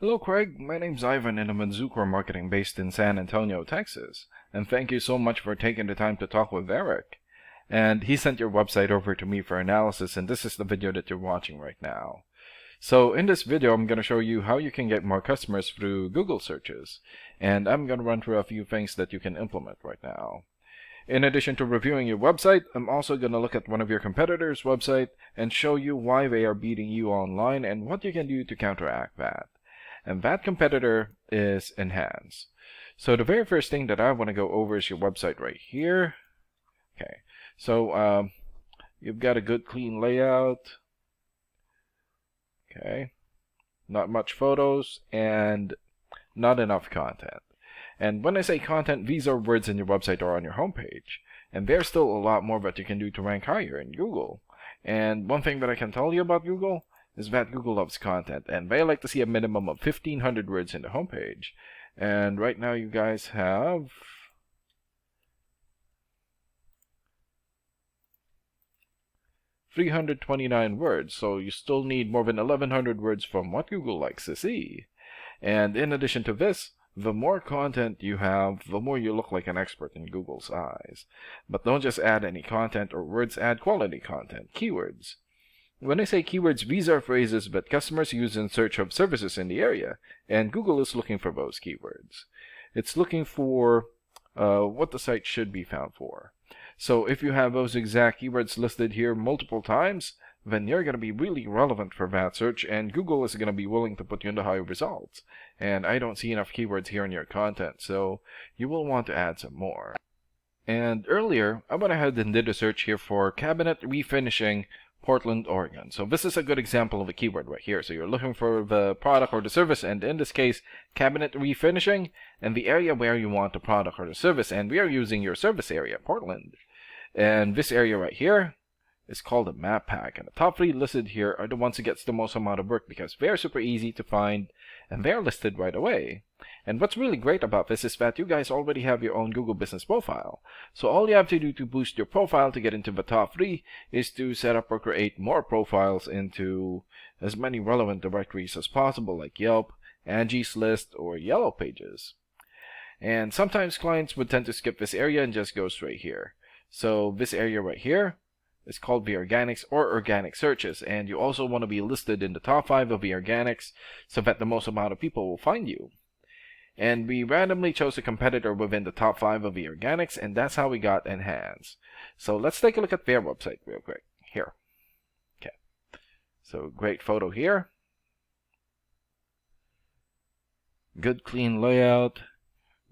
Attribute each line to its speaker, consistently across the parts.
Speaker 1: Hello Craig, my name's Ivan and I'm in Zucor Marketing based in San Antonio, Texas. And thank you so much for taking the time to talk with Eric. And he sent your website over to me for analysis, and this is the video that you're watching right now. So in this video, I'm going to show you how you can get more customers through Google searches. And I'm going to run through a few things that you can implement right now. In addition to reviewing your website, I'm also going to look at one of your competitors' website and show you why they are beating you online and what you can do to counteract that. And that competitor is Enhance. So the very first thing that I want to go over is your website right here. Okay, so you've got a good clean layout. Okay, not much photos and not enough content. And when I say content, these are words in your website or on your homepage. And there's still a lot more that you can do to rank higher in Google. And one thing that I can tell you about Google is that Google loves content, and they like to see a minimum of 1,500 words in the homepage. And right now you guys have 329 words, so you still need more than 1,100 words from what Google likes to see. And in addition to this, the more content you have, the more you look like an expert in Google's eyes. But don't just add any content or words, add quality content, keywords. When I say keywords, these are phrases that customers use in search of services in the area, and Google is looking for those keywords. It's looking for what the site should be found for. So if you have those exact keywords listed here multiple times, then you're going to be really relevant for that search, and Google is going to be willing to put you in the high results. And I don't see enough keywords here in your content, so you will want to add some more. And earlier, I went ahead and did a search here for cabinet refinishing Portland, Oregon. So this is a good example of a keyword right here. So you're looking for the product or the service, and in this case, cabinet refinishing, and the area where you want the product or the service. And we are using your service area, Portland. And this area right here is called a map pack, and the top 3 listed here are the ones that gets the most amount of work because they're super easy to find and they're listed right away. And what's really great about this is that you guys already have your own Google business profile. So all you have to do to boost your profile to get into the top 3 is to set up or create more profiles into as many relevant directories as possible, like Yelp, Angie's List, or Yellow Pages. And sometimes clients would tend to skip this area and just go straight here. So this area right here is called the organics or organic searches, and you also want to be listed in the top 5 of the organics so that the most amount of people will find you. And we randomly chose a competitor within the top 5 of the organics, and that's how we got Enhance. So let's take a look at their website real quick. Here. Okay. So great photo here. Good clean layout.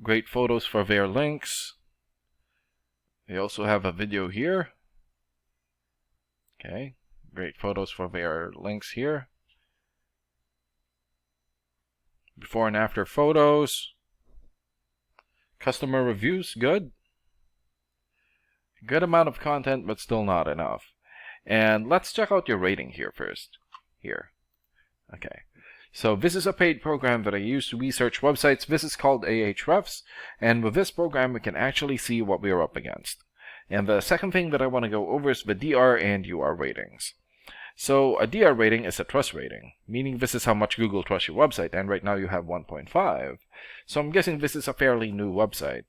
Speaker 1: Great photos for their links. They also have a video here. Okay, great photos for their links here. Before and after photos. Customer reviews, good. Good amount of content, but still not enough. And let's check out your rating here first. Here. Okay. So this is a paid program that I use to research websites. This is called Ahrefs. And with this program, we can actually see what we are up against. And the second thing that I want to go over is the DR and UR ratings. So a DR rating is a trust rating, meaning this is how much Google trusts your website, and right now you have 1.5. So I'm guessing this is a fairly new website.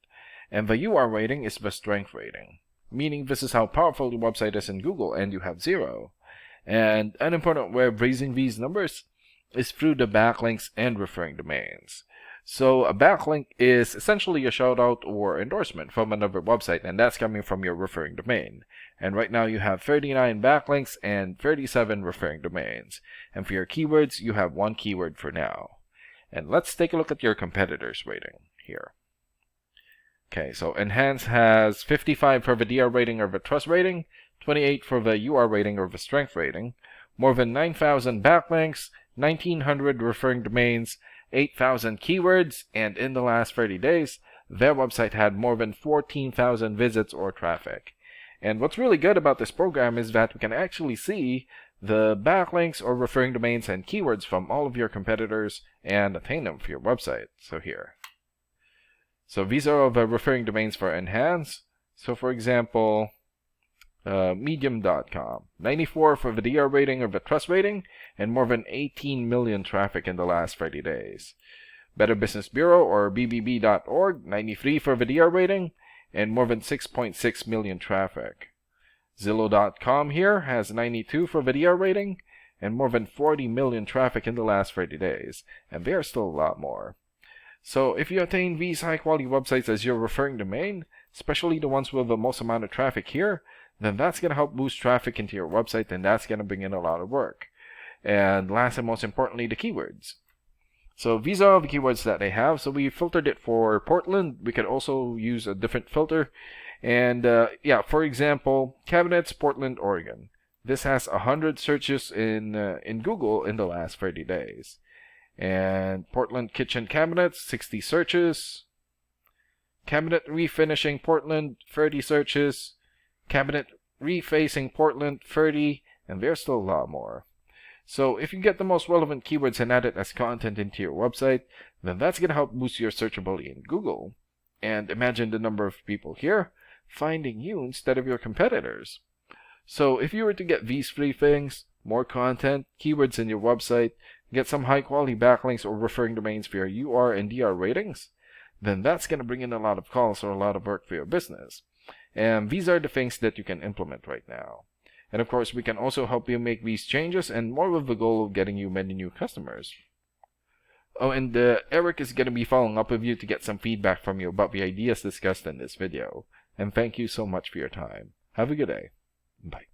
Speaker 1: And the UR rating is the strength rating, meaning this is how powerful your website is in Google, and you have 0. And an important way of raising these numbers is through the backlinks and referring domains. So a backlink is essentially a shout out or endorsement from another website, and that's coming from your referring domain. And right now you have 39 backlinks and 37 referring domains. And for your keywords, you have 1 keyword for now. And let's take a look at your competitors' rating here. Okay, so Enhance has 55 for the DR rating or the trust rating, 28 for the UR rating or the strength rating, more than 9,000 backlinks, 1,900 referring domains, 8,000 keywords, and in the last 30 days, their website had more than 14,000 visits or traffic. And what's really good about this program is that we can actually see the backlinks or referring domains and keywords from all of your competitors and attain them for your website. So here. So these are the referring domains for Enhance. So for example, Medium.com, 94 for the DR rating or the trust rating, and more than 18 million traffic in the last 30 days. Better Business Bureau or BBB.org, 93 for the DR rating, and more than 6.6 million traffic. Zillow.com here has 92 for the DR rating, and more than 40 million traffic in the last 30 days, and there are still a lot more. So if you attain these high-quality websites as your referring domain, especially the ones with the most amount of traffic here, then that's going to help boost traffic into your website, and that's going to bring in a lot of work. And last and most importantly, the keywords. So these are all the keywords that they have. So we filtered it for Portland. We could also use a different filter. And yeah, for example, cabinets, Portland, Oregon. This has 100 searches in Google in the last 30 days. And Portland kitchen cabinets, 60 searches. Cabinet refinishing Portland, 30 searches. Cabinet refacing Portland, 30. And there's still a lot more. So if you get the most relevant keywords and add it as content into your website, then that's going to help boost your searchability in Google. And imagine the number of people here finding you instead of your competitors. So if you were to get these three things, more content, keywords in your website, get some high quality backlinks or referring domains for your UR and DR ratings, then that's going to bring in a lot of calls or a lot of work for your business. And these are the things that you can implement right now. And of course, we can also help you make these changes and more with the goal of getting you many new customers. Oh, and Eric is going to be following up with you to get some feedback from you about the ideas discussed in this video. And thank you so much for your time. Have a good day. Bye.